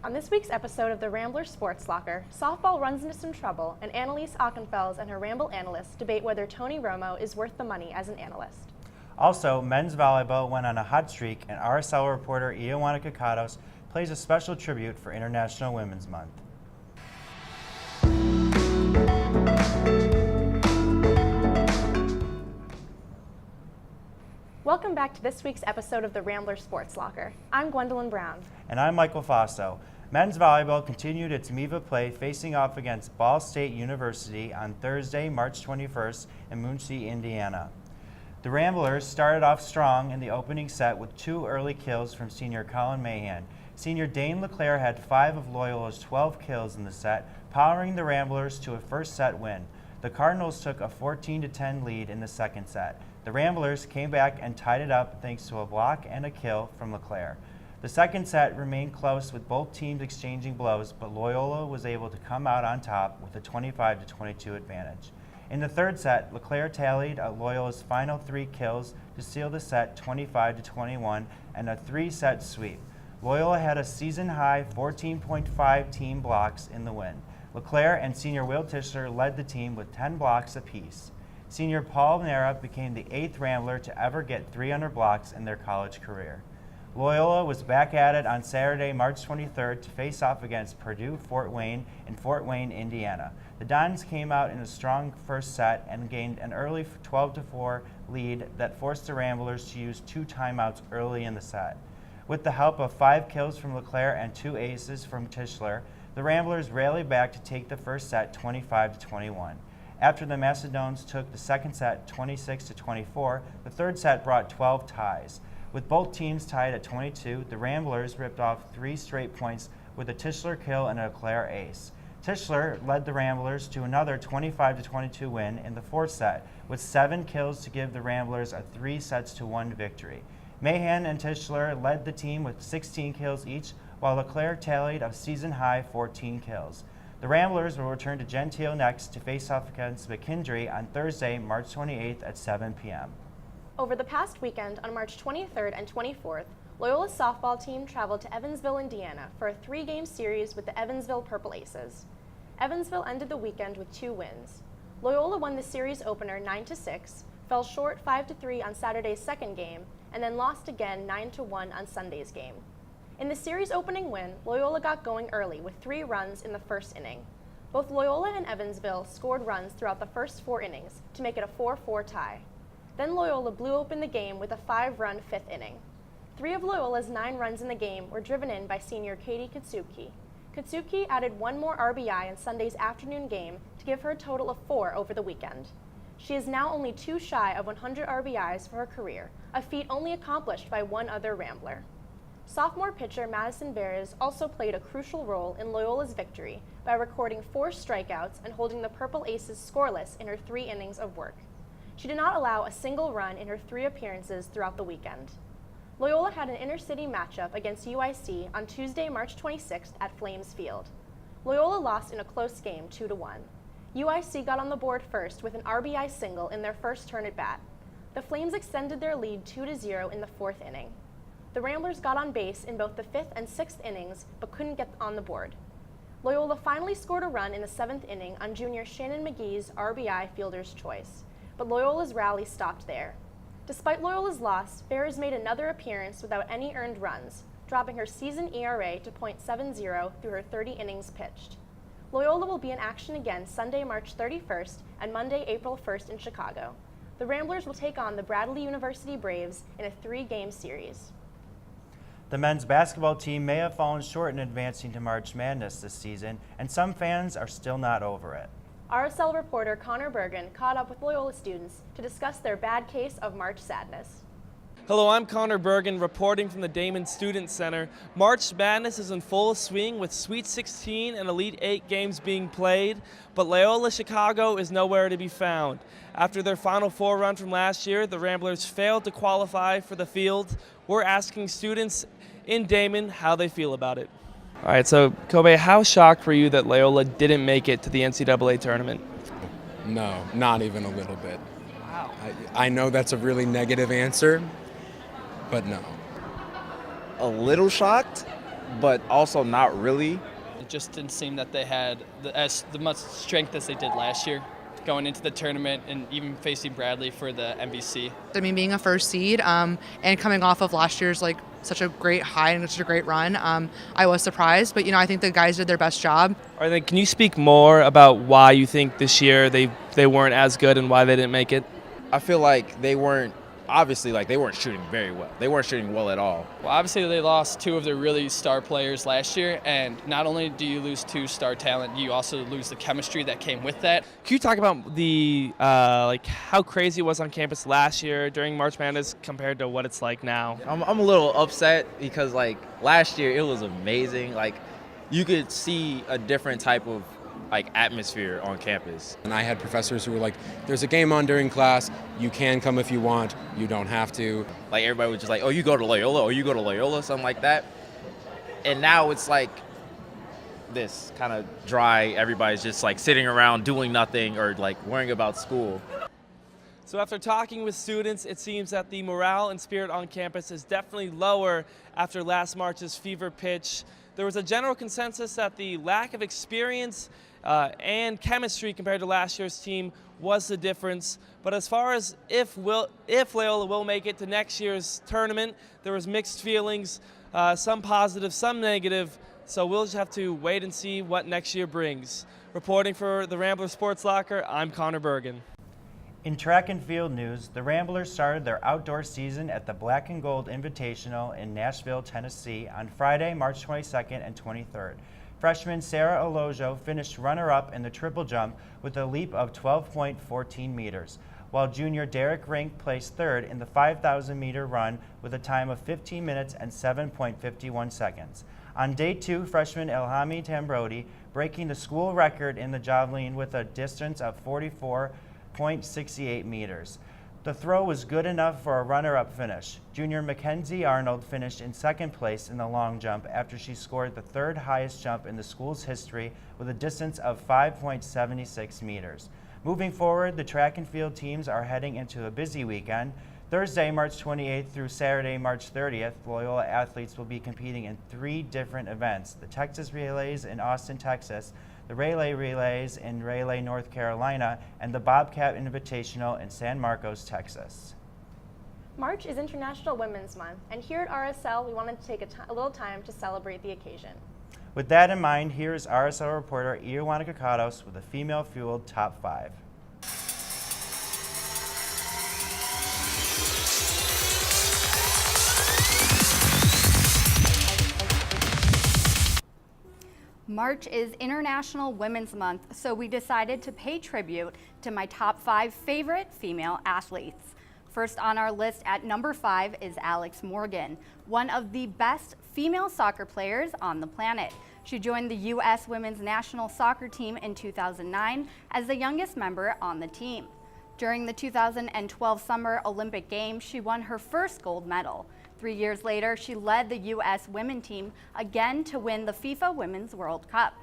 On this week's episode of the Rambler Sports Locker, softball runs into some trouble, and Analise Ockenfels and her Ramble analysts debate whether Tony Romo is worth the money as an analyst. Also, men's volleyball went on a hot streak, and RSL reporter Ioanna Kekatos plays a special tribute for International Women's Month. Welcome back to this week's episode of the Rambler Sports Locker. I'm Gwendolyn Brown. And I'm Michael Faso. Men's volleyball continued its MIVA play, facing off against Ball State University on Thursday, March 21st in Muncie, Indiana. The Ramblers started off strong in the opening set with 2 early kills from senior Colin Mahan. Senior Dane LeClaire had 5 of Loyola's 12 kills in the set, powering the Ramblers to a first set win. The Cardinals took a 14-10 lead in the second set. The Ramblers came back and tied it up thanks to a block and a kill from LeClaire. The second set remained close with both teams exchanging blows, but Loyola was able to come out on top with a 25-22 advantage. In the third set, LeClaire tallied Loyola's final 3 kills to seal the set 25-21 and a 3-set sweep. Loyola had a season-high 14.5 team blocks in the win. LeClaire and senior Will Tischler led the team with 10 blocks apiece. Senior Paul Nera became the 8th Rambler to ever get 300 blocks in their college career. Loyola was back at it on Saturday, March 23rd to face off against Purdue Fort Wayne in Fort Wayne, Indiana. The Dons came out in a strong first set and gained an early 12-4 lead that forced the Ramblers to use 2 timeouts early in the set. With the help of 5 kills from LeClaire and 2 aces from Tischler, the Ramblers rallied back to take the first set 25-21. After the Macedones took the second set 26-24, the third set brought 12 ties. With both teams tied at 22, the Ramblers ripped off 3 straight points with a Tischler kill and a LeClaire ace. Tischler led the Ramblers to another 25-22 win in the fourth set, with 7 kills to give the Ramblers a 3-1 victory. Mahan and Tischler led the team with 16 kills each, while LeClaire tallied a season-high 14 kills. The Ramblers will return to Gentile next to face off against McKendree on Thursday, March 28th at 7 p.m. Over the past weekend, on March 23rd and 24th, Loyola's softball team traveled to Evansville, Indiana for a 3-game series with the Evansville Purple Aces. Evansville ended the weekend with 2 wins. Loyola won the series opener 9-6, fell short 5-3 on Saturday's second game, and then lost again 9-1 on Sunday's game. In the series opening win, Loyola got going early with 3 runs in the first inning. Both Loyola and Evansville scored runs throughout the first 4 innings to make it a 4-4 tie. Then Loyola blew open the game with a 5-run 5th inning. 3 of Loyola's 9 runs in the game were driven in by senior Katie Katsuki. Katsuki added 1 more RBI in Sunday's afternoon game to give her a total of 4 over the weekend. She is now only 2 shy of 100 RBIs for her career, a feat only accomplished by one other Rambler. Sophomore pitcher Madison Beres also played a crucial role in Loyola's victory by recording 4 strikeouts and holding the Purple Aces scoreless in her 3 innings of work. She did not allow a single run in her 3 appearances throughout the weekend. Loyola had an intercity matchup against UIC on Tuesday, March 26th at Flames Field. Loyola lost in a close game 2-1. UIC got on the board first with an RBI single in their first turn at bat. The Flames extended their lead 2-0 in the 4th inning. The Ramblers got on base in both the 5th and 6th innings but couldn't get on the board. Loyola finally scored a run in the 7th inning on junior Shannon McGee's RBI fielder's choice, but Loyola's rally stopped there. Despite Loyola's loss, Beres made another appearance without any earned runs, dropping her season ERA to .70 through her 30 innings pitched. Loyola will be in action again Sunday, March 31st and Monday, April 1st in Chicago. The Ramblers will take on the Bradley University Braves in a 3-game series. The men's basketball team may have fallen short in advancing to March Madness this season, and some fans are still not over it. RSL reporter Connor Bergen caught up with Loyola students to discuss their bad case of March sadness. Hello, I'm Connor Bergen reporting from the Damon Student Center. March Madness is in full swing with Sweet 16 and Elite 8 games being played, but Loyola Chicago is nowhere to be found. After their Final Four run from last year, the Ramblers failed to qualify for the field. We're asking students in Damon how they feel about it. All right, so Kobe, how shocked were you that Loyola didn't make it to the NCAA tournament? No, not even a little bit. Wow. I know that's a really negative answer, but no. A little shocked, but also not really. It just didn't seem that they had the much strength as they did last year, going into the tournament and even facing Bradley for the MVC. I mean, being a first seed and coming off of last year's like such a great high and such a great run, I was surprised. But I think the guys did their best job. All right, then, can you speak more about why you think this year they weren't as good and why they didn't make it? I feel like they weren't shooting very well. They weren't shooting well at all. Well, obviously they lost two of their really star players last year, and not only do you lose two star talent, you also lose the chemistry that came with that. Can you talk about the how crazy it was on campus last year during March Madness compared to what it's like now? I'm a little upset because last year it was amazing. You could see a different type of atmosphere on campus. And I had professors who were like, there's a game on during class, you can come if you want, you don't have to. Everybody was just oh, you go to Loyola, or you go to Loyola, something like that. And now it's this kind of dry, everybody's just sitting around doing nothing or worrying about school. So after talking with students, it seems that the morale and spirit on campus is definitely lower after last March's fever pitch. There was a general consensus that the lack of experience and chemistry compared to last year's team was the difference. But as far as if Loyola will make it to next year's tournament, there was mixed feelings, some positive, some negative. So we'll just have to wait and see what next year brings. Reporting for the Rambler Sports Locker, I'm Connor Bergen. In track and field news, the Ramblers started their outdoor season at the Black and Gold Invitational in Nashville, Tennessee on Friday, March 22nd and 23rd. Freshman Sarah Olojo finished runner-up in the triple jump with a leap of 12.14 meters, while junior Derek Rink placed third in the 5,000-meter run with a time of 15 minutes and 7.51 seconds. On day two, freshman Elhami Tambrodi breaking the school record in the javelin with a distance of 44.68 meters. The throw was good enough for a runner-up finish. Junior Mackenzie Arnold finished in second place in the long jump after she scored the third highest jump in the school's history with a distance of 5.76 meters. Moving forward, the track and field teams are heading into a busy weekend. Thursday, March 28th through Saturday, March 30th, Loyola athletes will be competing in 3 different events: the Texas Relays in Austin, Texas, the Relay Relays in Raleigh, North Carolina, and the Bobcat Invitational in San Marcos, Texas. March is International Women's Month, and here at RSL, we wanted to take a little time to celebrate the occasion. With that in mind, here is RSL reporter Ioanna Kekatos with a female-fueled top 5. March is International Women's Month, so we decided to pay tribute to my top 5 favorite female athletes. First on our list at number 5 is Alex Morgan, one of the best female soccer players on the planet. She joined the U.S. Women's National Soccer Team in 2009 as the youngest member on the team. During the 2012 Summer Olympic Games, she won her first gold medal. 3 years later, she led the U.S. women's team again to win the FIFA Women's World Cup.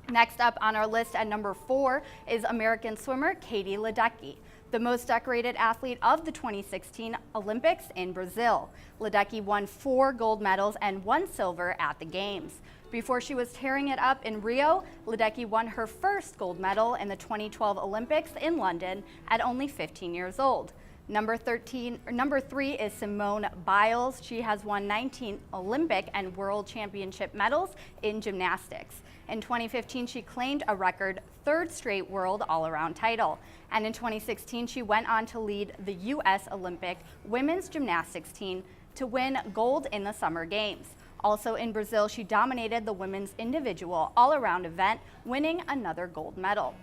Next up on our list at number 4 is American swimmer Katie Ledecky, the most decorated athlete of the 2016 Olympics in Brazil. Ledecky won 4 gold medals and 1 silver at the Games. Before she was tearing it up in Rio, Ledecky won her first gold medal in the 2012 Olympics in London at only 15 years old. Number 3 is Simone Biles. She has won 19 Olympic and World Championship medals in gymnastics. In 2015, she claimed a record 3rd straight world all-around title. And in 2016, she went on to lead the U.S. Olympic women's gymnastics team to win gold in the Summer Games. Also in Brazil, she dominated the women's individual all-around event, winning another gold medal.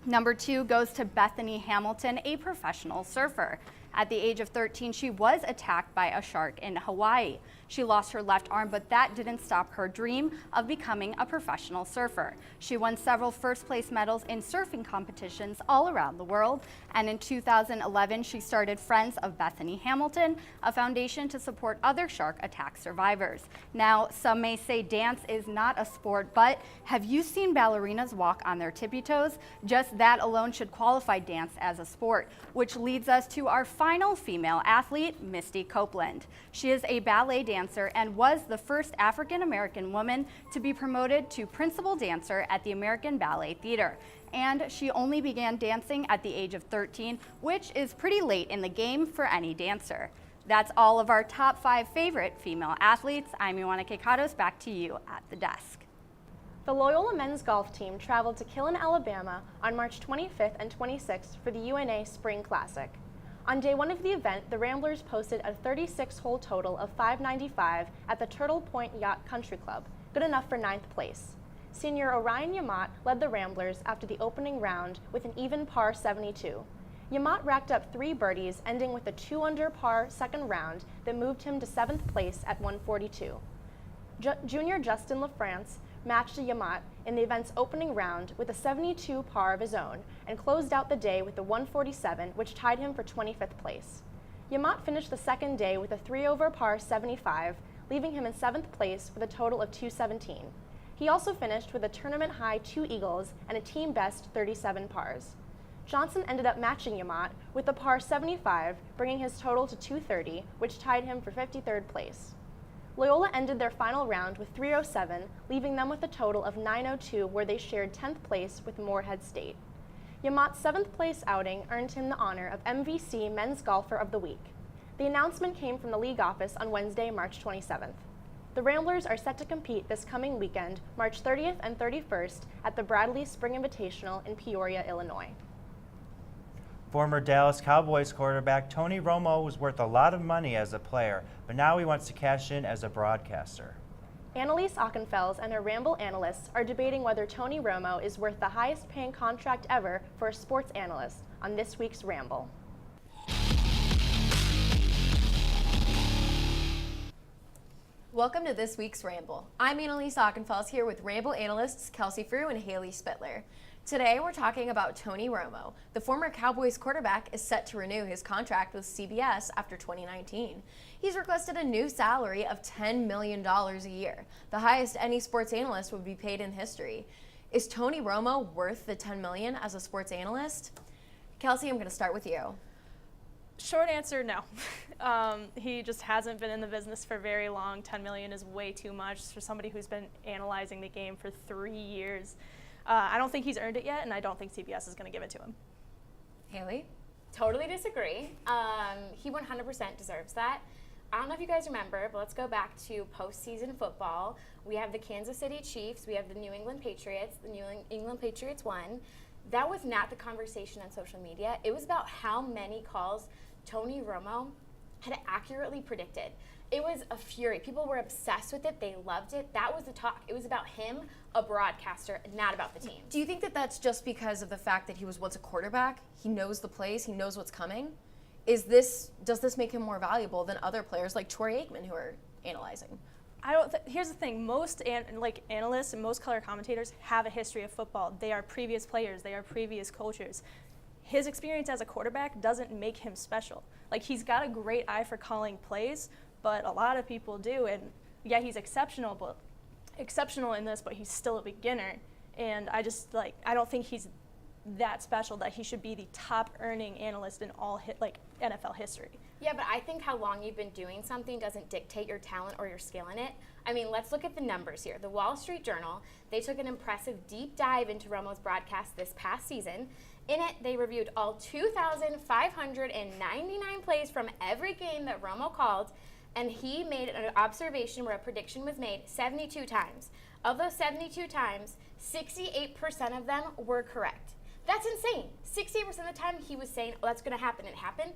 Number 2 goes to Bethany Hamilton, a professional surfer. At the age of 13, she was attacked by a shark in Hawaii. She lost her left arm, but that didn't stop her dream of becoming a professional surfer. She won several first-place medals in surfing competitions all around the world, and in 2011, she started Friends of Bethany Hamilton, a foundation to support other shark attack survivors. Now, some may say dance is not a sport, but have you seen ballerinas walk on their tippy toes? Just that alone should qualify dance as a sport, which leads us to our final female athlete, Misty Copeland. She is a ballet dancer and was the first African American woman to be promoted to principal dancer at the American Ballet Theater. And she only began dancing at the age of 13, which is pretty late in the game for any dancer. That's all of our top 5 favorite female athletes. I'm Ioanna Kekatos, back to you at the desk. The Loyola men's golf team traveled to Killen, Alabama on March 25th and 26th for the UNA Spring Classic. On day 1 of the event, the Ramblers posted a 36-hole total of 595 at the Turtle Point Yacht Country Club, good enough for 9th place. Senior Orion Yamat led the Ramblers after the opening round with an even par 72. Yamat racked up 3 birdies, ending with a 2-under par second round that moved him to 7th place at 142. Junior Justin LaFrance matched Yamat in the event's opening round with a 72 par of his own and closed out the day with a 147, which tied him for 25th place. Yamat finished the second day with a 3-over par 75, leaving him in 7th place with a total of 217. He also finished with a tournament-high 2 eagles and a team-best 37 pars. Johnson ended up matching Yamat with a par 75, bringing his total to 230, which tied him for 53rd place. Loyola ended their final round with 307, leaving them with a total of 902, where they shared 10th place with Morehead State. Yamat's 7th place outing earned him the honor of MVC Men's Golfer of the Week. The announcement came from the league office on Wednesday, March 27th. The Ramblers are set to compete this coming weekend, March 30th and 31st, at the Bradley Spring Invitational in Peoria, Illinois. Former Dallas Cowboys quarterback Tony Romo was worth a lot of money as a player, but now he wants to cash in as a broadcaster. Analise Ockenfels and her Ramble analysts are debating whether Tony Romo is worth the highest paying contract ever for a sports analyst on this week's Ramble. Welcome to this week's Ramble. I'm Analise Ockenfels here with Ramble analysts Kelsey Frew and Haley Spittler. Today we're talking about Tony Romo. The former Cowboys quarterback is set to renew his contract with CBS after 2019. He's requested a new salary of $10 million a year, the highest any sports analyst would be paid in history. Is Tony Romo worth the $10 million as a sports analyst? Kelsey, I'm going to start with you. Short answer, no. He just hasn't been in the business for very long. $10 million is way too much for somebody who's been analyzing the game for 3 years. I don't think he's earned it yet, and I don't think CBS is going to give it to him. Haley? Totally disagree. He 100% deserves that. I don't know if you guys remember, but let's go back to postseason football. We have the Kansas City Chiefs. We have the New England Patriots. The New England Patriots won. That was not the conversation on social media. It was about how many calls Tony Romo had accurately predicted. It was a fury. People were obsessed with it. They loved it. That was the talk. It was about him, a broadcaster, not about the team. Do you think that that's just because of the fact that he was once a quarterback? He knows the plays. He knows what's coming. Does this make him more valuable than other players like Troy Aikman who are analyzing? Here's the thing. Most analysts and most color commentators have a history of football. They are previous players. They are previous coaches. His experience as a quarterback doesn't make him special. Like, he's got a great eye for calling plays, but a lot of people do. And yeah, he's exceptional in this, but he's still a beginner. And I don't think he's that special that he should be the top earning analyst in all NFL history. Yeah, but I think how long you've been doing something doesn't dictate your talent or your skill in it. I mean, let's look at the numbers here. The Wall Street Journal, they took an impressive deep dive into Romo's broadcast this past season. In it, they reviewed all 2,599 plays from every game that Romo called, and he made an observation where a prediction was made 72 times. Of those 72 times, 68% of them were correct. That's insane. 68% of the time he was saying, oh, that's going to happen, it happened.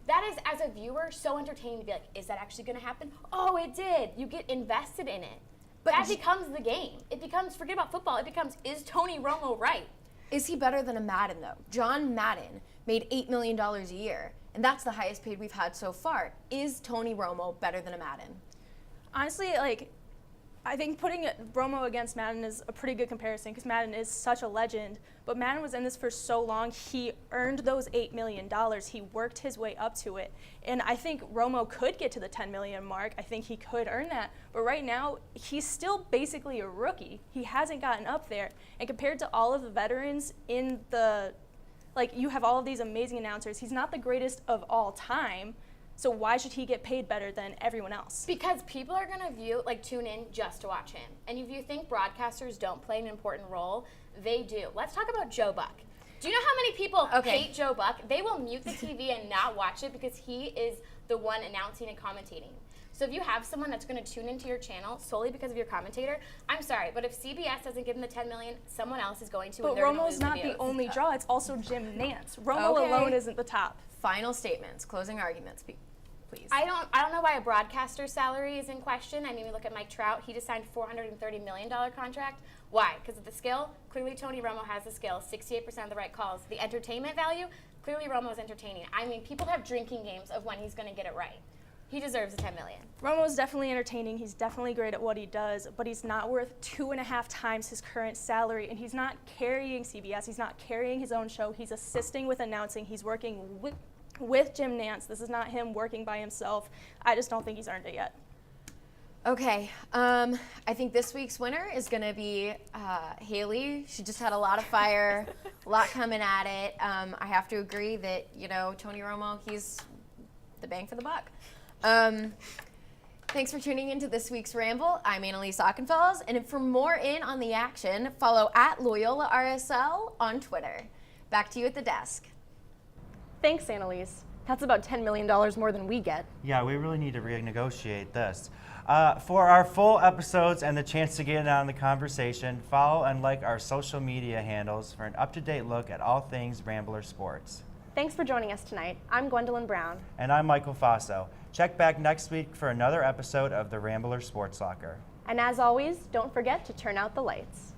That is, as a viewer, so entertaining to be like, is that actually going to happen? Oh, it did. You get invested in it. But that becomes the game. It becomes, forget about football, it becomes, is Tony Romo right? Is he better than a Madden, though? John Madden made $8 million a year, and that's the highest paid we've had so far. Is Tony Romo better than a Madden? Honestly, I think putting Romo against Madden is a pretty good comparison because Madden is such a legend. But Madden was in this for so long. He earned those $8 million. He worked his way up to it. And I think Romo could get to the $10 million mark. I think he could earn that. But right now, he's still basically a rookie. He hasn't gotten up there. And compared to all of the veterans in the Like, you have all of these amazing announcers. He's not the greatest of all time, so why should he get paid better than everyone else? Because people are going to tune in just to watch him. And if you think broadcasters don't play an important role, they do. Let's talk about Joe Buck. Do you know how many people hate Joe Buck? They will mute the TV and not watch it because he is the one announcing and commentating. So if you have someone that's going to tune into your channel solely because of your commentator, I'm sorry, but if CBS doesn't give them the $10 million, someone else is going to. But Romo's not the only draw. It's also Jim Nance. Romo alone isn't the top. Final statements, closing arguments, please. I don't know why a broadcaster's salary is in question. I mean, we look at Mike Trout. He just signed a $430 million contract. Why? Because of the skill? Clearly Tony Romo has the skill, 68% of the right calls. The entertainment value? Clearly Romo's entertaining. I mean, people have drinking games of when he's going to get it right. He deserves the $10 million. Romo's definitely entertaining. He's definitely great at what he does, but he's not worth 2.5 times his current salary, and he's not carrying CBS. He's not carrying his own show. He's assisting with announcing. He's working with Jim Nance. This is not him working by himself. I just don't think he's earned it yet. Okay, I think this week's winner is going to be Haley. She just had a lot of fire, a lot coming at it. I have to agree that, Tony Romo, he's the bang for the buck. Thanks for tuning into this week's Ramble. I'm Analise Ockenfels, and for more on the action, follow at Loyola RSL on Twitter. Back to you at the desk. Thanks, Annalise. That's about $10 million more than we get. Yeah, we really need to renegotiate this. For our full episodes and the chance to get in on the conversation, follow and like our social media handles for an up-to-date look at all things Rambler Sports. Thanks for joining us tonight. I'm Gwendolyn Brown. And I'm Michael Faso. Check back next week for another episode of the Rambler Sports Locker. And as always, don't forget to turn out the lights.